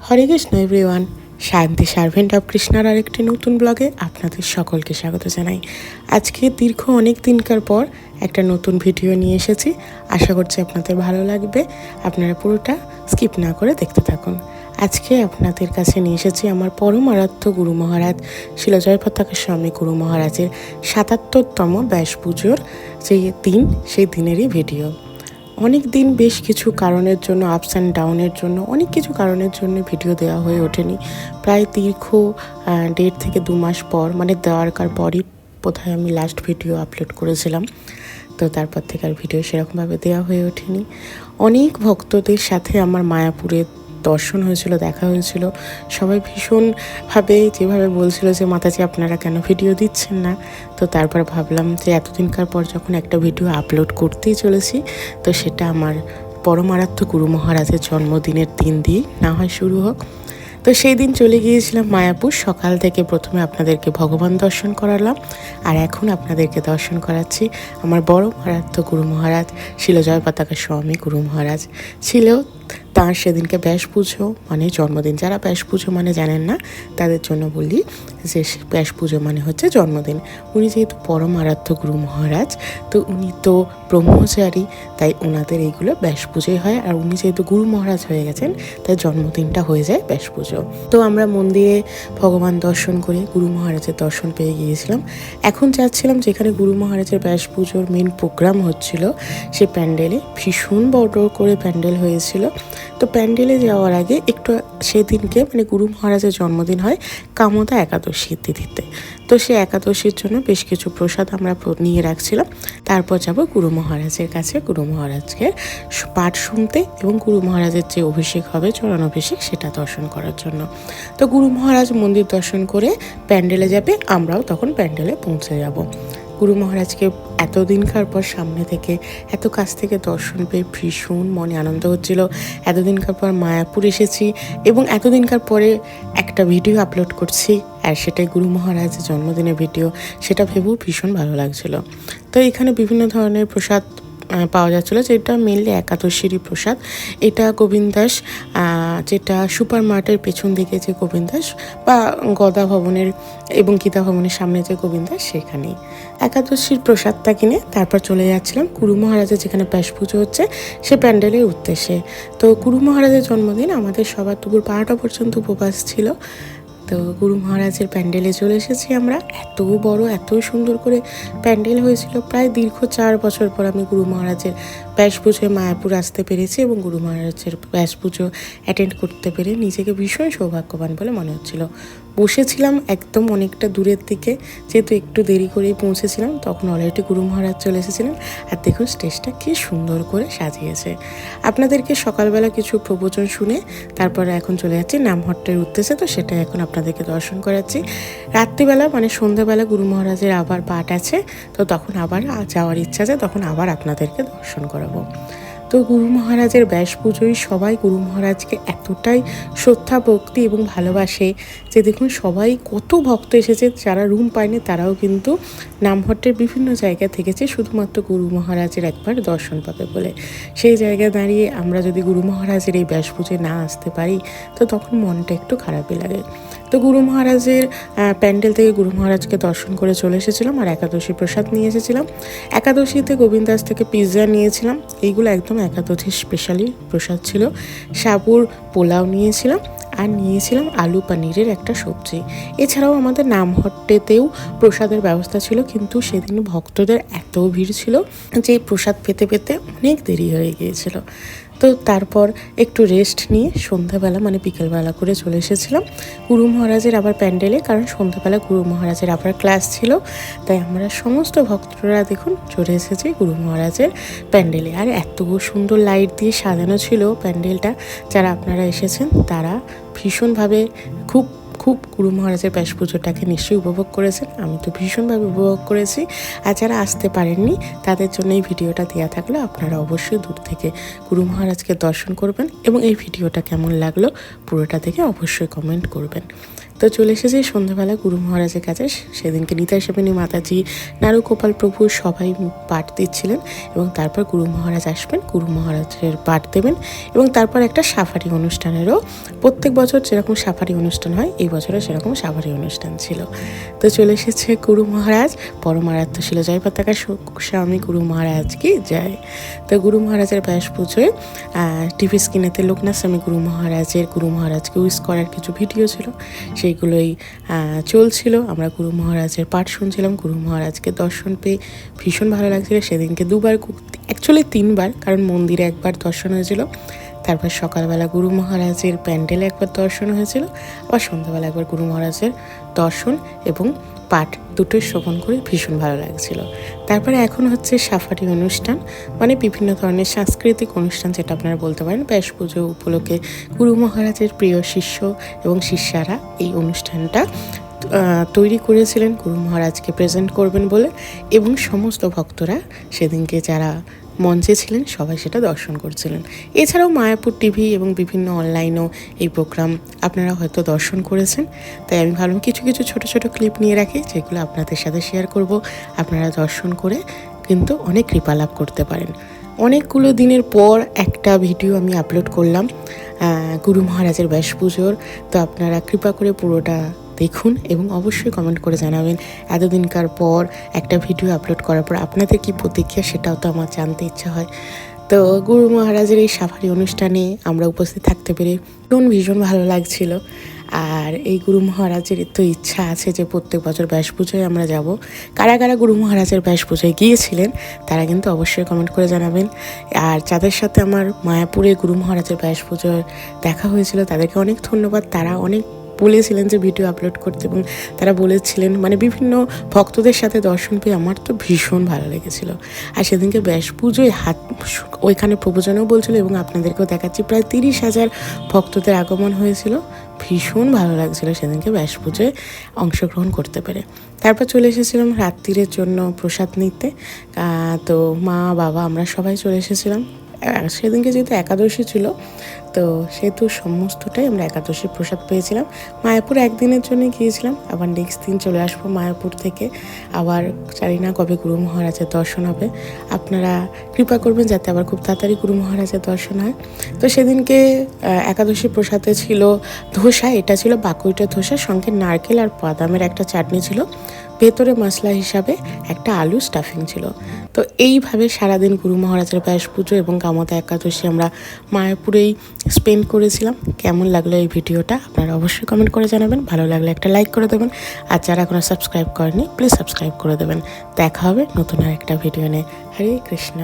হরে Krishna everyone, শান্তি servant of কৃষ্ণার আরেকটি নতুন ব্লগে আপনাদের সকলকে স্বাগত জানাই। আজকে দীর্ঘ অনেক দিনকার পর একটা নতুন ভিডিও নিয়ে এসেছি। আশা করছি আপনাদের ভালো লাগবে। আপনারা পুরোটা স্কিপ না করে দেখতে থাকুন। আজকে আপনাদের কাছে নিয়ে এসেছি আমার পরম আরাধ্য গুরু মহারাজ শিল জয়পতাকা স্বামী গুরু মহারাজের ৭৭তম ব্যাস পুজোর যে দিন, সেই দিনেরই ভিডিও। অনেক দিন বেশ কিছু কারণের জন্য, আপস অ্যান্ড ডাউনের জন্য, অনেক কিছু কারণের জন্য ভিডিও দেওয়া হয়ে ওঠেনি। প্রায় দীর্ঘ 1.5 থেকে 2 মাস পর, মানে দেওয়ার পরই বোধহয় আমি লাস্ট ভিডিও আপলোড করেছিলাম। তো তারপর থেকে আর ভিডিও সেরকমভাবে দেওয়া হয়ে ওঠেনি। অনেক ভক্তদের সাথে আমার মায়াপুরে দর্শন হয়েছিল, দেখা হয়েছিল। সবাই ভীষণভাবে যেভাবে বলছিল যে মাতাজি আপনারা কেন ভিডিও দিচ্ছেন না। তো তারপর ভাবলাম যে এতদিনকার পর যখন একটা ভিডিও আপলোড করতেই চলেছি, তো সেটা আমার পরমারাধ্য গুরু মহারাজের জন্মদিনের দিন দিয়ে না হয় শুরু হোক। তো সেই দিন চলে গিয়েছিলাম মায়াপুর। সকাল থেকে প্রথমে আপনাদেরকে ভগবান দর্শন করালাম, আর এখন আপনাদেরকে দর্শন করাচ্ছি আমার বড় আরাধ্য গুরু মহারাজ শিল জয়পতাকা স্বামী গুরু মহারাজ। ছিল তাঁর সেদিনকে ব্যাস পুজো মানে জন্মদিন। যারা ব্যাস পুজো মানে জানেন না তাদের জন্য বলি যে ব্যাস পুজো মানে হচ্ছে জন্মদিন। উনি যেহেতু পরম আরাধ্য গুরু মহারাজ, তো উনি তো ব্রহ্মচারী, তাই ওনাদের এইগুলো ব্যাস পুজোই হয়। আর উনি যেহেতু গুরু মহারাজ হয়ে গেছেন, তাই জন্মদিনটা হয়ে যায় ব্যাস পুজো। তো আমরা মন্দিরে ভগবান দর্শন করে গুরু মহারাজের দর্শন পেয়ে গিয়েছিলাম। এখন যাচ্ছিলাম যেখানে গুরু মহারাজের ব্যাস পুজোর মেন প্রোগ্রাম হচ্ছিল, সে প্যান্ডেলে। ভীষণ বড় করে প্যান্ডেল হয়েছিল। তো প্যান্ডেলে যাওয়ার আগে একটু সেদিনকে মানে গুরু মহারাজের জন্মদিন হয় কামদা একাদশীর তিথিতে। তো সে একাদশীর জন্য বেশ কিছু প্রসাদ আমরা নিয়ে রাখছিলাম। তারপর যাব গুরু মহারাজের কাছে, গুরু মহারাজকে পাঠ শুনতে এবং গুরু মহারাজের যে অভিষেক হবে, চরণ অভিষেক, সেটা দর্শন করার জন্য। তো গুরু মহারাজ মন্দির দর্শন করে প্যান্ডেলে যাবে, আমরাও তখন প্যান্ডেলে পৌঁছে যাব। গুরু মহারাজকে এতদিনকার পর সামনে থেকে, এত কাছ থেকে দর্শন পেয়ে ভীষণ মনে আনন্দ হচ্ছিল। এতদিনকার পর মায়াপুর এসেছি এবং এতদিনকার পরে একটা ভিডিও আপলোড করছি, আর সেটাই গুরু মহারাজের জন্মদিনের ভিডিও। সেটা ভেবেও ভীষণ ভালো লাগছিল। তো এখানে বিভিন্ন ধরনের প্রসাদ পাওয়া যাচ্ছিলো, যেটা মেনলি একাদশীরই প্রসাদ। এটা গোবিন্দাস, যেটা সুপার মার্টের পেছন দিকে যে গোবিন্দাস বা গদা ভবনের এবং গীতা ভবনের সামনে যে গোবিন্দাস, সেখানেই একাদশীর প্রসাদটা কিনে তারপর চলে যাচ্ছিলাম গুরু মহারাজের যেখানে ব্যাস পুজো হচ্ছে সে প্যান্ডেলের উদ্দেশ্যে। তো গুরু মহারাজের জন্মদিন, আমাদের সবার দুপুর 12টা পর্যন্ত উপবাস ছিল। তো গুরু মহারাজের প্যান্ডেলে চলে এসেছি আমরা। এত বড়, এত সুন্দর করে প্যান্ডেল হয়েছিল। প্রায় দীর্ঘ 4 বছর পর আমি গুরু মহারাজের ব্যাস পুজোয় মায়াপুর আসতে পেরেছি এবং গুরু মহারাজের ব্যাস পুজো অ্যাটেন্ড করতে পেরে নিজেকে ভীষণ সৌভাগ্যবান বলে মনে হচ্ছিল। বসেছিলাম একদম অনেকটা দূরের দিকে, যেহেতু একটু দেরি করেই পৌঁছেছিলাম, তখন অলরেডি গুরু মহারাজ চলে এসেছিলেন। আর দেখুন স্টেজটা কি সুন্দর করে সাজিয়েছে। আপনাদেরকে সকালবেলা কিছু প্রবচন শুনে তারপরে এখন চলে যাচ্ছি নামহট্টের উদ্দেশ্যে। তো সেটাই এখন আপনাদেরকে দর্শন করাচ্ছি। রাত্রিবেলা মানে সন্ধ্যাবেলা গুরু মহারাজের আবার পাঠ আছে, তো তখন আবার যাওয়ার ইচ্ছা আছে, তখন আবার আপনাদেরকে দর্শন করাবো। তো গুরু মহারাজের ব্যাস পুজোয় সবাই গুরু মহারাজকে এতটাই শ্রদ্ধা, ভক্তি এবং ভালোবাসে যে দেখুন সবাই কত ভক্ত এসেছে। যারা রুম পায়নি তারাও কিন্তু নামহট্টের বিভিন্ন জায়গা থেকেছে শুধুমাত্র গুরু মহারাজের একবার দর্শন পাবে বলে। সেই জায়গায় দাঁড়িয়ে আমরা যদি গুরু মহারাজের এই ব্যাস পুজোয় না আসতে পারি, তো তখন মনটা একটু খারাপই লাগে। তো গুরু মহারাজের প্যান্ডেল থেকে গুরু মহারাজকে দর্শন করে চলে এসেছিলাম, আর একাদশী প্রসাদ নিয়ে এসেছিলাম। একাদশীতে গোবিন্দাস থেকে পিৎজা নিয়েছিলাম। এইগুলো একদম একাদশীর স্পেশালি প্রসাদ ছিল। সাবুর পোলাও নিয়েছিলাম, আর নিয়েছিলাম আলু পনিরের একটা সবজি। এছাড়াও আমাদের নামহট্টেতেও প্রসাদের ব্যবস্থা ছিল, কিন্তু সেদিন ভক্তদের এত ভিড় ছিল যে প্রসাদ পেতে পেতে অনেক দেরি হয়ে গিয়েছিল। তো তারপর একটু রেস্ট নিয়ে সন্ধ্যাবেলা মানে বিকেলবেলা করে চলে এসেছিলাম গুরু মহারাজের আবার প্যান্ডেলে, কারণ সন্ধ্যাবেলা গুরু মহারাজের আবার ক্লাস ছিল। তাই আমরা সমস্ত ভক্তরা দেখুন চলে এসেছি গুরু মহারাজের প্যান্ডেলে। আর এত সুন্দর লাইট দিয়ে সাজানো ছিল প্যান্ডেলটা। যারা আপনারা এসেছেন তারা ভীষণভাবে খুব গুরু মহারাজের ব্যাস পুজোটাকে নিশ্চয়ই উপভোগ করেছেন। আমি তো ভীষণভাবে উপভোগ করেছি। আর যারা আসতে পারেননি তাদের জন্য এই ভিডিওটা দেওয়া থাকলে আপনারা অবশ্যই দূর থেকে গুরু মহারাজকে দর্শন করবেন এবং এই ভিডিওটা কেমন লাগলো পুরোটা দেখে অবশ্যই কমেন্ট করবেন। তো চলে এসেছি সন্ধ্যাবেলা গুরু মহারাজের কাছে। সেদিনকে নিতাই সেবেনী মাতাজি, নারুগোপাল প্রভু সবাই পাঠ দিচ্ছিলেন এবং তারপর গুরু মহারাজ আসবেন, গুরু মহারাজের পাঠ দেবেন এবং তারপর একটা সাফারি অনুষ্ঠানেরও, প্রত্যেক বছর যেরকম সাফারি অনুষ্ঠান হয় এই বছরও সেরকম সাফারি অনুষ্ঠান ছিল। তো চলে এসেছে গুরু মহারাজ, পরমারাধ্য ছিল জয় পতাকা স্বামী গুরু মহারাজ কি জয়। তো গুরু মহারাজের ব্যাস পুজোয় টিভি স্ক্রিনেতে লোকনাথ স্বামী গুরু মহারাজকে উইশ করার কিছু ভিডিও ছিল, সেইগুলোই চলছিল। আমরা গুরু মহারাজের পাঠ শুনছিলাম। গুরু মহারাজকে দর্শন পেয়ে ভীষণ ভালো লাগছিল। সেদিনকে দুবার, অ্যাকচুয়ালি 3বার, কারণ মন্দিরে একবার দর্শন হয়েছিল, তারপর সকালবেলা গুরু মহারাজের প্যান্ডেলে একবার দর্শন হয়েছিল, আবার সন্ধ্যাবেলা একবার গুরু মহারাজের দর্শন এবং পাঠ দুটোই শ্রবণ করে ভীষণ ভালো লাগছিল। তারপরে এখন হচ্ছে সাফারি অনুষ্ঠান, মানে বিভিন্ন ধরনের সাংস্কৃতিক অনুষ্ঠান, যেটা আপনারা বলতে পারেন। ব্যাস পুজো উপলক্ষে গুরু মহারাজের প্রিয় শিষ্য এবং শিষ্যারা এই অনুষ্ঠানটা তৈরি করেছিলেন গুরু মহারাজকে প্রেজেন্ট করবেন বলে, এবং সমস্ত ভক্তরা সেদিনকে যারা মঞ্চে ছিলেন সবাই সেটা দর্শন করছিলেন। এছাড়াও মায়াপুর টিভি এবং বিভিন্ন অনলাইনও এই প্রোগ্রাম আপনারা হয়তো দর্শন করেছেন, তাই আমি ভাবলাম কিছু কিছু ছোট ছোট ক্লিপ নিয়ে রাখি, যেগুলো আপনাদের সাথে শেয়ার করব। আপনারা দর্শন করে কিন্তু অনেক কৃপা লাভ করতে পারেন। অনেকগুলো দিনের পর একটা ভিডিও আমি আপলোড করলাম গুরু মহারাজের ব্যাস পুজোর। তো আপনারা কৃপা করে পুরোটা দেখুন এবং অবশ্যই কমেন্ট করে জানাবেন এতদিনকার পর একটা ভিডিও আপলোড করার পর আপনাদের কী প্রতিক্রিয়া, সেটাও তো আমার জানতে ইচ্ছা হয়। তো গুরু মহারাজের এই সাফারি অনুষ্ঠানে আমরা উপস্থিত থাকতে পেরে ভীষণ ভালো লাগছিল। আর এই গুরু মহারাজের তো ইচ্ছা আছে যে প্রত্যেক বছর ব্যাস পুজোয় আমরা যাব। কারা কারা গুরু মহারাজের ব্যাস পুজোয় গিয়েছিলেন তারা কিন্তু অবশ্যই কমেন্ট করে জানাবেন। আর যাদের সাথে আমার মায়াপুরে গুরু মহারাজের ব্যাস পুজোয় দেখা হয়েছিল তাদেরকে অনেক ধন্যবাদ। তারা অনেক বলেছিলেন যে ভিডিও আপলোড করতে, এবং তারা বলেছিলেন মানে বিভিন্ন ভক্তদের সাথে দর্শন পেয়ে আমার তো ভীষণ ভালো লেগেছিল। আর সেদিনকে ব্যাস পুজোয় ওইখানে প্রবচনও বলছিল এবং আপনাদেরকেও দেখাচ্ছি, প্রায় 30,000 ভক্তদের আগমন হয়েছিল। ভীষণ ভালো লাগছিল সেদিনকে ব্যাস পুজোয় অংশগ্রহণ করতে পেরে। তারপর চলে এসেছিলাম রাত্রিরের জন্য প্রসাদ নিতে। তো মা বাবা আমরা সবাই চলে এসেছিলাম। সেদিনকে যেহেতু একাদশী ছিল, তো সেহেতু সমস্তটাই আমরা একাদশীর প্রসাদ পেয়েছিলাম। মায়াপুর একদিনের জন্য গিয়েছিলাম, আবার নেক্সট দিন চলে আসবো মায়াপুর থেকে। আবার জানি না কবে গুরু মহারাজের দর্শন হবে, আপনারা কৃপা করবেন যাতে আবার খুব তাড়াতাড়ি গুরু মহারাজের দর্শন হয়। তো সেদিনকে একাদশী প্রসাদে ছিল ধোসা, এটা ছিল বাকুইটা ধোসা, সঙ্গে নারকেল আর বাদামের একটা চাটনি ছিল, ভেতরে মশলা হিসাবে একটা আলু স্টাফিং ছিল। তো এইভাবে সারাদিন গুরু মহারাজের ব্যাস পুজো এবং গামতা একাদশী আমরা মায়াপুরেই স্পেন্ড করেছিলাম। কেমন লাগলো এই ভিডিওটা আপনারা অবশ্যই কমেন্ট করে জানাবেন। ভালো লাগলে একটা লাইক করে দেবেন, আর যারা এখনো সাবস্ক্রাইব করেনি প্লিজ সাবস্ক্রাইব করে দেবেন। দেখা হবে নতুন আর একটা ভিডিও নিয়ে। হরে কৃষ্ণ।